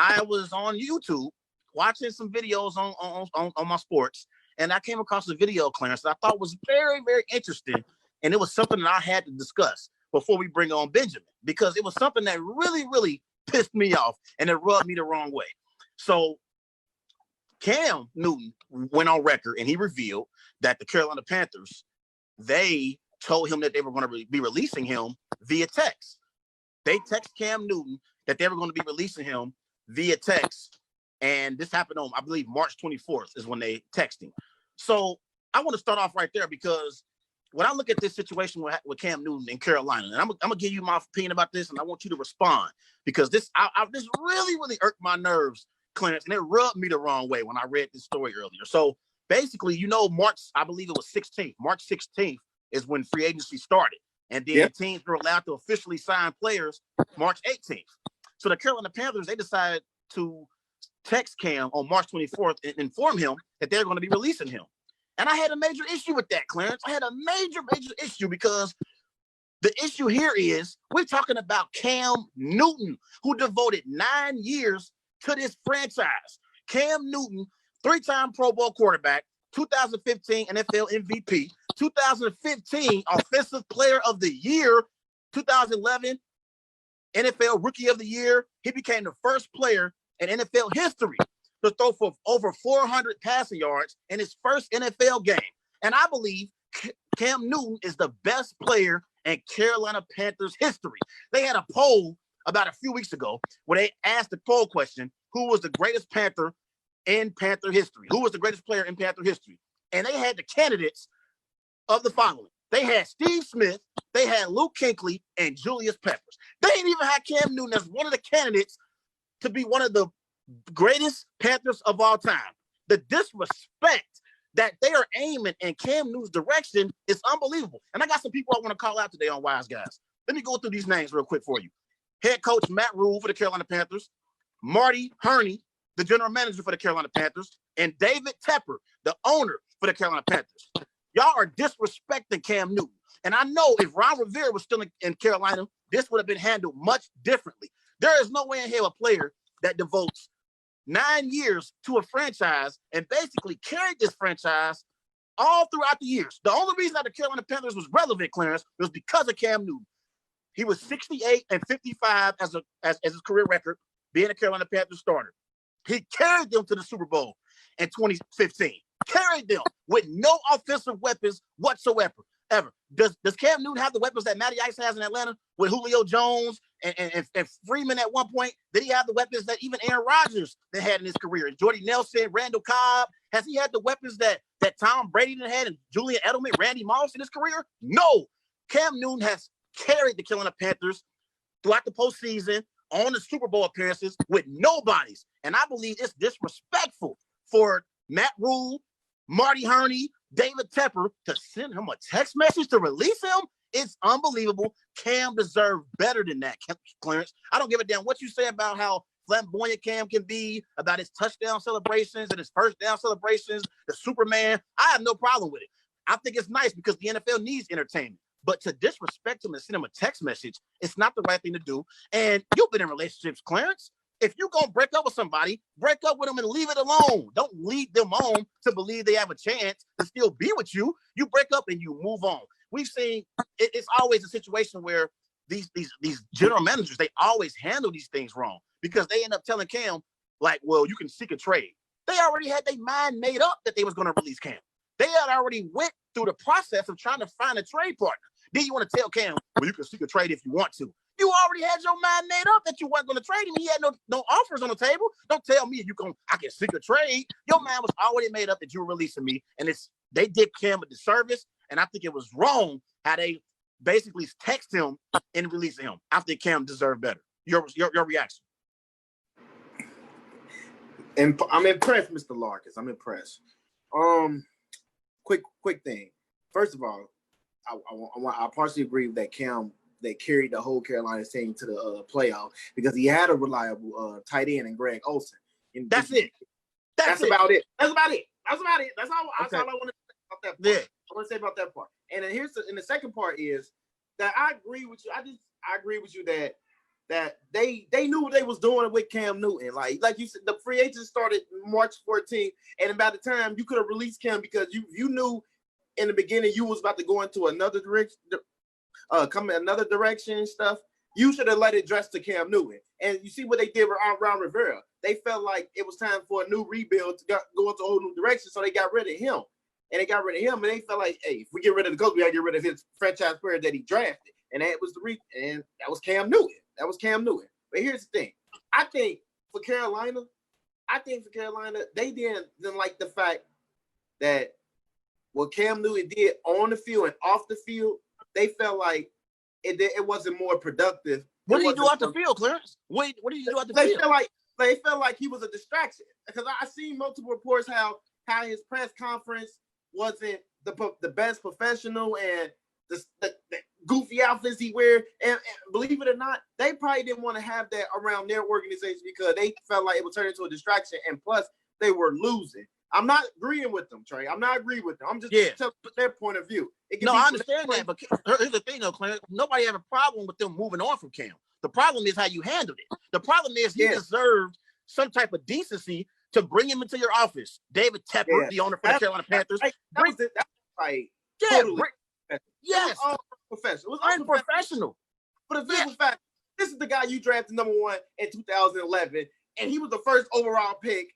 I was on YouTube watching some videos on my sports, and I came across a video, Clarence, that I thought was very, very interesting. And it was something that I had to discuss before we bring on Benjamin, because it was something that really, really pissed me off and it rubbed me the wrong way. So Cam Newton went on record and he revealed that the Carolina Panthers, they told him that they were going to be releasing him via text. They text Cam Newton that they were going to be releasing him via text. And this happened on, I believe, March 24th is when they texting. So I want to start off right there, because when I look at this situation with Cam Newton in Carolina, and I'm going to give you my opinion about this, and I want you to respond, because this really, really irked my nerves, Clarence, and it rubbed me the wrong way when I read this story earlier. So basically, March, I believe it was 16th. March 16th is when free agency started. And then teams were allowed to officially sign players March 18th. So the Carolina Panthers, they decided to text Cam on March 24th and inform him that they're going to be releasing him. And I had a major issue with that, Clarence. I had a major, major issue, because the issue here is we're talking about Cam Newton, who devoted 9 years to this franchise. Cam Newton, 3-time Pro Bowl quarterback, 2015 NFL MVP, 2015 Offensive Player of the Year, 2011 NFL Rookie of the Year. He became the first player in NFL history to throw for over 400 passing yards in his first NFL game. And I believe Cam Newton is the best player in Carolina Panthers history. They had a poll about a few weeks ago where they asked the poll question, who was the greatest Panther in Panther history? Who was the greatest player in Panther history? And they had the candidates of the following. They had Steve Smith, they had Luke Kuechly, and Julius Peppers. They didn't even have Cam Newton as one of the candidates to be one of the greatest Panthers of all time. The disrespect that they are aiming in Cam Newton's direction is unbelievable. And I got some people I want to call out today on Wise Guys. Let me go through these names real quick for you. Head coach Matt Rule for the Carolina Panthers, Marty Hurney, the general manager for the Carolina Panthers, and David Tepper, the owner for the Carolina Panthers. Y'all are disrespecting Cam Newton. And I know if Ron Rivera was still in Carolina, this would have been handled much differently. There is no way in hell a player that devotes 9 years to a franchise and basically carried this franchise all throughout the years. The only reason that the Carolina Panthers was relevant, Clarence, was because of Cam Newton. He was 68 and 55 as his career record, being a Carolina Panthers starter. He carried them to the Super Bowl in 2015. Carried them with no offensive weapons whatsoever. Does Cam Newton have the weapons that Matty Ice has in Atlanta with Julio Jones and Freeman at one point? Did he have the weapons that even Aaron Rodgers had in his career? And Jordy Nelson, Randall Cobb? Has he had the weapons that Tom Brady had and Julian Edelman, Randy Moss in his career? No. Cam Newton has carried the Carolina Panthers throughout the postseason on the Super Bowl appearances with nobodies. And I believe it's disrespectful for Matt Rule, Marty Hurney, David Tepper to send him a text message to release him. It's unbelievable. Cam deserved better than that, Clarence. I don't give a damn what you say about how flamboyant Cam can be, about his touchdown celebrations and his first down celebrations, the Superman. I have no problem with it. I think it's nice because the NFL needs entertainment. But to disrespect him and send him a text message, it's not the right thing to do. And you've been in relationships, Clarence. If you're going to break up with somebody, break up with them and leave it alone. Don't lead them on to believe they have a chance to still be with you. You break up and you move on. We've seen it's always a situation where these general managers, they always handle these things wrong because they end up telling Cam, like, well, you can seek a trade. They already had their mind made up that they was going to release Cam. They had already went through the process of trying to find a trade partner. Then you want to tell Cam, well, you can seek a trade if you want to. You already had your mind made up that you weren't going to trade him. He had no offers on the table. Don't tell me I can seek a trade. Your mind was already made up that you were releasing me. And they did Cam a disservice. And I think it was wrong how they basically text him and releasing him. I think Cam deserved better. Your reaction. And I'm impressed, Mr. Larkins. I'm impressed. Quick thing. First of all, I partially agree with that Cam that carried the whole Carolina team to the playoff because he had a reliable tight end in Greg Olsen. And That's it. That's about it. That's all I want to say about that part. Yeah. I want to say about that part. And then the second part is that I agree with you. I agree with you that that they knew what they was doing with Cam Newton. Like you said, the free agent started March 14th, and by the time you could have released Cam because you knew in the beginning you was about to go into another direction, come in another direction and stuff. You should have let it dress to Cam Newton. And you see what they did with Ron Rivera. They felt like it was time for a new rebuild to go into a whole new direction, so they got rid of him. And they got rid of him, and they felt like, hey, if we get rid of the coach, we gotta get rid of his franchise player that he drafted. And that was and that was Cam Newton. That was Cam Newton. But here's the thing. I think for Carolina, they didn't like the fact that what Cam Newton did on the field and off the field, they felt like it wasn't more productive. What did he do out the field, Clarence? What did he do out the field? They felt like he was a distraction. Because I seen multiple reports how his press conference wasn't the best professional and the goofy outfits he wear. And believe it or not, they probably didn't want to have that around their organization because they felt like it would turn into a distraction. And plus, they were losing. I'm not agreeing with them, Trey. I'm not agreeing with them. I'm just telling their point of view. No, I understand that, but here's the thing, though, Clarence. Nobody have a problem with them moving on from Cam. The problem is how you handled it. The problem is he deserved some type of decency to bring him into your office. David Tepper, the owner for the Carolina Panthers. Yes. It was unprofessional. It was unprofessional. For the simple fact, this is the guy you drafted number 1 in 2011, and he was the first overall pick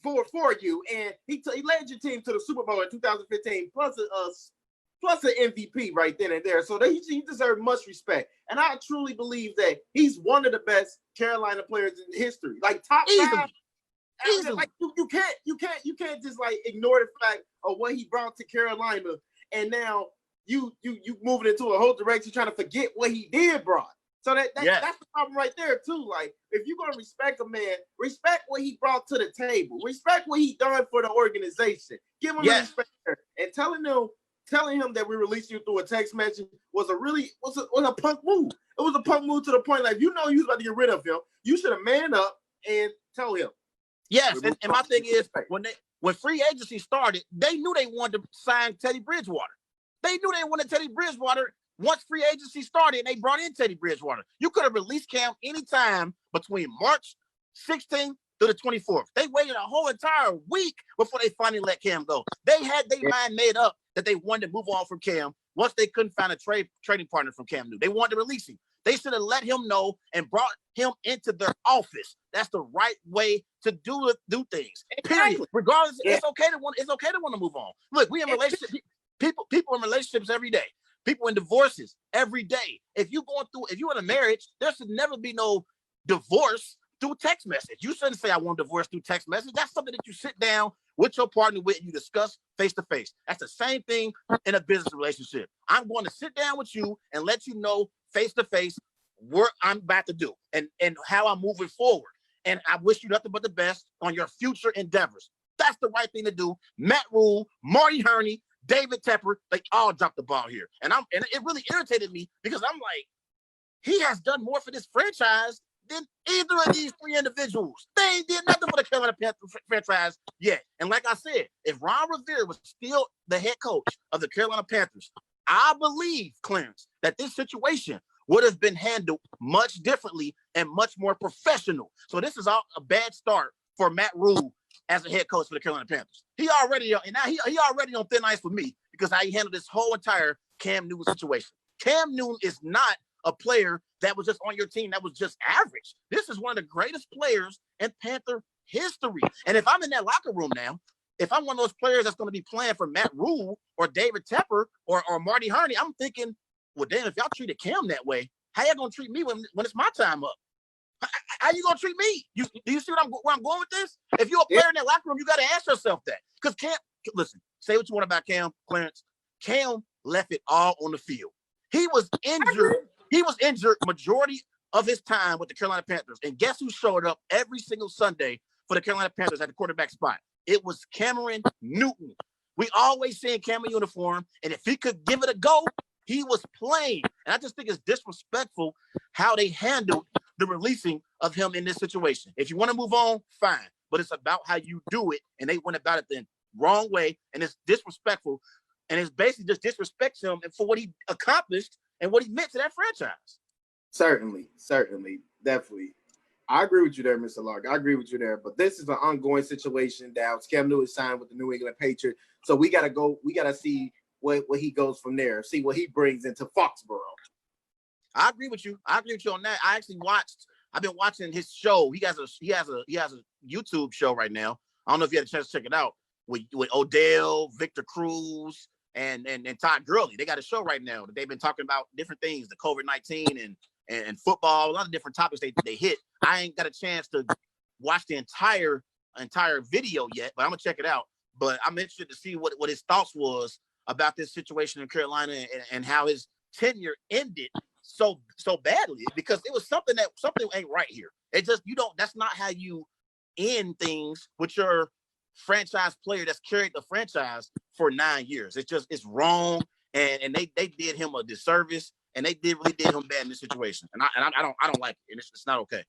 for you, and he led your team to the Super Bowl in 2015, plus an MVP right then and there. So he deserved much respect, and I truly believe that he's one of the best Carolina players in history, like top 5. Easily. Like you can't just like ignore the fact of what he brought to Carolina, and now you moving into a whole direction trying to forget what he did brought. So that's the problem right there too. Like if you're gonna respect a man, respect what he brought to the table, respect what he done for the organization. Give him respect there. And telling him that we released you through a text message was a punk move. It was a punk move to the point like you know you was about to get rid of him. You should have man up and tell him. Yes, and my thing is when free agency started, they knew they wanted to sign Teddy Bridgewater. They knew they wanted Teddy Bridgewater. Once free agency started, and they brought in Teddy Bridgewater. You could have released Cam anytime between March 16th to the 24th. They waited a whole entire week before they finally let Cam go. They had their mind made up that they wanted to move on from Cam once they couldn't find a trading partner from Cam Newton. They wanted to release him. They should have let him know and brought him into their office. That's the right way to do things. Period. Regardless, it's okay to want to move on. Look, we in relationships. People in relationships every day. People in divorces every day. If you're in a marriage, there should never be no divorce through text message. You shouldn't say I want divorce through text message. That's something that you sit down with your partner with and you discuss face to face. That's the same thing in a business relationship. I'm going to sit down with you and let you know face to face what I'm about to do and how I'm moving forward. And I wish you nothing but the best on your future endeavors. That's the right thing to do. Matt Rule, Marty Herney, David Tepper, they all dropped the ball here. And it really irritated me because I'm like, he has done more for this franchise than either of these 3 individuals. They ain't did nothing for the Carolina Panthers franchise yet. And like I said, if Ron Rivera was still the head coach of the Carolina Panthers, I believe, Clarence, that this situation would have been handled much differently and much more professional. So this is a bad start for Matt Rule as a head coach for the Carolina Panthers. He already on thin ice with me because how he handled this whole entire Cam Newton situation. Cam Newton is not a player that was just on your team that was just average. This is one of the greatest players in Panther history. And if I'm in that locker room now, if I'm one of those players that's going to be playing for Matt Rule or David Tepper or Marty Herney, I'm thinking, well, damn, if y'all treated Cam that way, how y'all going to treat me when it's my time up? How you gonna treat me? Do you see where I'm going with this? If you're a player in that locker room, you got to ask yourself that. Because Cam, listen, say what you want about Cam, Clarence. Cam left it all on the field. He was injured. He was injured majority of his time with the Carolina Panthers. And guess who showed up every single Sunday for the Carolina Panthers at the quarterback spot? It was Cameron Newton. We always see Cam in uniform, and if he could give it a go, he was playing. And I just think it's disrespectful how they handled the releasing of him in this situation. If you want to move on, fine. But it's about how you do it. And they went about it the wrong way. And it's disrespectful. And it's basically just disrespects him for what he accomplished and what he meant to that franchise. Certainly, definitely. I agree with you there, Mr. Lark. I agree with you there. But this is an ongoing situation now. Cam Newton signed with the New England Patriots. So we gotta go, we gotta see what he goes from there, see what he brings into Foxborough. I agree with you. I agree with you on that. I've been watching his show. He has a YouTube show right now. I don't know if you had a chance to check it out with Odell, Victor Cruz, and Todd Gurley. They got a show right now that they've been talking about different things, the COVID-19 and football, a lot of different topics they hit. I ain't got a chance to watch the entire video yet, but I'm gonna check it out. But I'm interested to see what his thoughts was about this situation in Carolina and how his tenure ended so badly, because it was something ain't right here. It just, that's not how you end things with your franchise player that's carried the franchise for 9 years. It's wrong, and they did him a disservice, and they really did him bad in this situation, and I don't like it, and it's not okay.